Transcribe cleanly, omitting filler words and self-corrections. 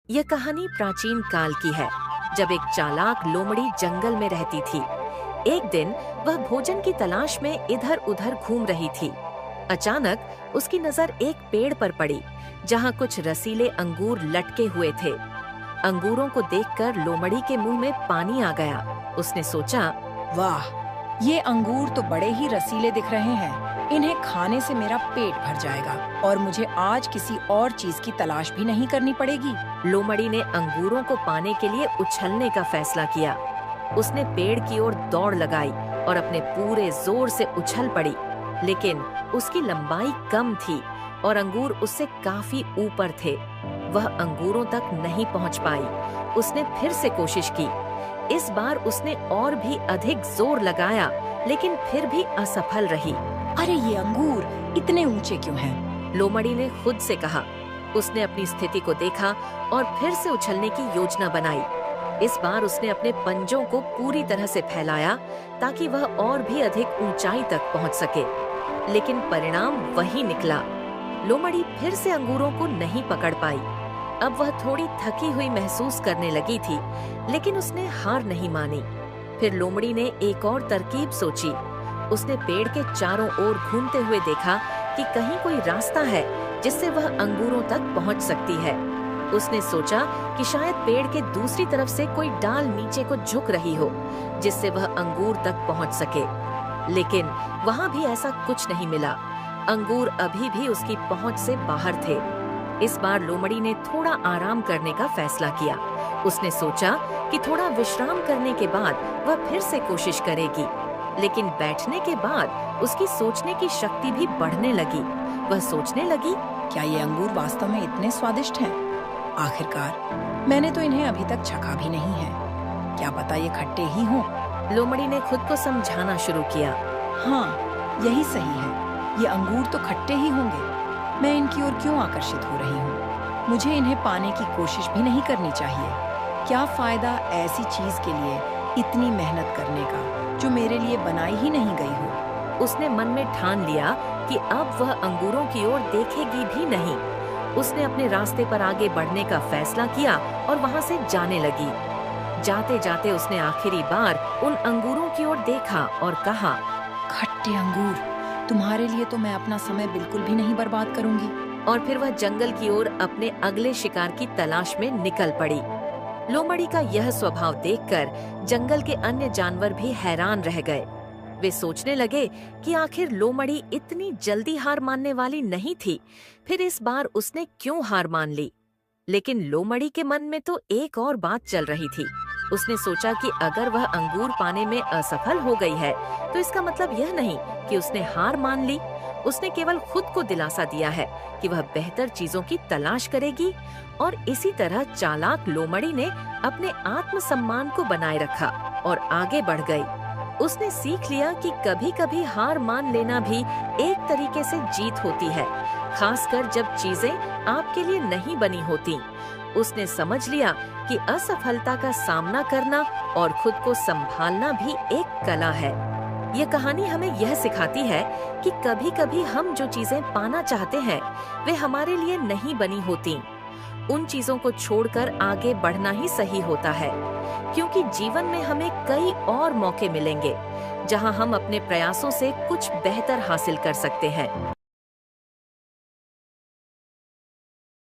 यह कहानी प्राचीन काल की है, जब एक चालाक लोमड़ी जंगल में रहती थी। एक दिन वह भोजन की तलाश में इधर उधर घूम रही थी। अचानक उसकी नजर एक पेड़ पर पड़ी, जहाँ कुछ रसीले अंगूर लटके हुए थे। अंगूरों को देखकर लोमड़ी के मुंह में पानी आ गया। उसने सोचा, वाह, ये अंगूर तो बड़े ही रसीले दिख रहे हैं। इन्हें खाने से मेरा पेट भर जाएगा और मुझे आज किसी और चीज की तलाश भी नहीं करनी पड़ेगी। लोमड़ी ने अंगूरों को पाने के लिए उछलने का फैसला किया। उसने पेड़ की ओर दौड़ लगाई और अपने पूरे जोर से उछल पड़ी, लेकिन उसकी लंबाई कम थी और अंगूर उससे काफी ऊपर थे। वह अंगूरों तक नहीं पहुंच पाई। उसने फिर से कोशिश की। इस बार उसने और भी अधिक जोर लगाया, लेकिन फिर भी असफल रही। अरे, ये अंगूर इतने ऊंचे क्यों हैं? लोमड़ी ने खुद से कहा। उसने अपनी स्थिति को देखा और फिर से उछलने की योजना बनाई। इस बार उसने अपने पंजों को पूरी तरह से फैलाया ताकि वह और भी अधिक ऊंचाई तक पहुंच सके, लेकिन परिणाम वही निकला। लोमड़ी फिर से अंगूरों को नहीं पकड़ पाई। अब वह थोड़ी थकी हुई महसूस करने लगी थी, लेकिन उसने हार नहीं मानी। फिर लोमड़ी ने एक और तरकीब सोची। उसने पेड़ के चारों ओर घूमते हुए देखा कि कहीं कोई रास्ता है जिससे वह अंगूरों तक पहुंच सकती है। उसने सोचा कि शायद पेड़ के दूसरी तरफ से कोई डाल नीचे को झुक रही हो, जिससे वह अंगूर तक पहुंच सके, लेकिन वहां भी ऐसा कुछ नहीं मिला। अंगूर अभी भी उसकी पहुंच से बाहर थे। इस बार लोमड़ी ने थोड़ा आराम करने का फैसला किया। उसने सोचा कि थोड़ा विश्राम करने के बाद वह फिर से कोशिश करेगी, लेकिन बैठने के बाद उसकी सोचने की शक्ति भी बढ़ने लगी। वह सोचने लगी, क्या ये अंगूर वास्तव में इतने स्वादिष्ट हैं? आखिरकार मैंने तो इन्हें अभी तक चखा भी नहीं है। क्या पता ये खट्टे ही हों? लोमड़ी ने खुद को समझाना शुरू किया। हाँ, यही सही है। ये अंगूर तो खट्टे ही होंगे। मैं इनकी ओर क्यों आकर्षित हो रही हूँ? मुझे इन्हें पाने की कोशिश भी नहीं करनी चाहिए। क्या फायदा ऐसी चीज के लिए इतनी मेहनत करने का जो मेरे लिए बनाई ही नहीं गई हो। उसने मन में ठान लिया कि अब वह अंगूरों की ओर देखेगी भी नहीं। उसने अपने रास्ते पर आगे बढ़ने का फैसला किया और वहां से जाने लगी। जाते जाते उसने आखिरी बार उन अंगूरों की ओर देखा और कहा, खट्टे अंगूर, तुम्हारे लिए तो मैं अपना समय बिल्कुल भी नहीं बर्बाद करूंगी। और फिर वह जंगल की ओर अपने अगले शिकार की तलाश में निकल पड़ी। लोमड़ी का यह स्वभाव देखकर जंगल के अन्य जानवर भी हैरान रह गए। वे सोचने लगे कि आखिर लोमड़ी इतनी जल्दी हार मानने वाली नहीं थी, फिर इस बार उसने क्यों हार मान ली। लेकिन लोमड़ी के मन में तो एक और बात चल रही थी। उसने सोचा कि अगर वह अंगूर पाने में असफल हो गई है, तो इसका मतलब यह नहीं कि उसने हार मान ली। उसने केवल खुद को दिलासा दिया है कि वह बेहतर चीजों की तलाश करेगी। और इसी तरह चालाक लोमड़ी ने अपने आत्मसम्मान को बनाए रखा और आगे बढ़ गई। उसने सीख लिया कि कभी कभी हार मान लेना भी एक तरीके से जीत होती है, खासकर जब चीजें आपके लिए नहीं बनी होती। उसने समझ लिया कि असफलता का सामना करना और खुद को संभालना भी एक कला है। यह कहानी हमें यह सिखाती है कि कभी कभी हम जो चीजें पाना चाहते हैं, वे हमारे लिए नहीं बनी होती। उन चीजों को छोड़कर आगे बढ़ना ही सही होता है, क्योंकि जीवन में हमें कई और मौके मिलेंगे जहां हम अपने प्रयासों से कुछ बेहतर हासिल कर सकते हैं।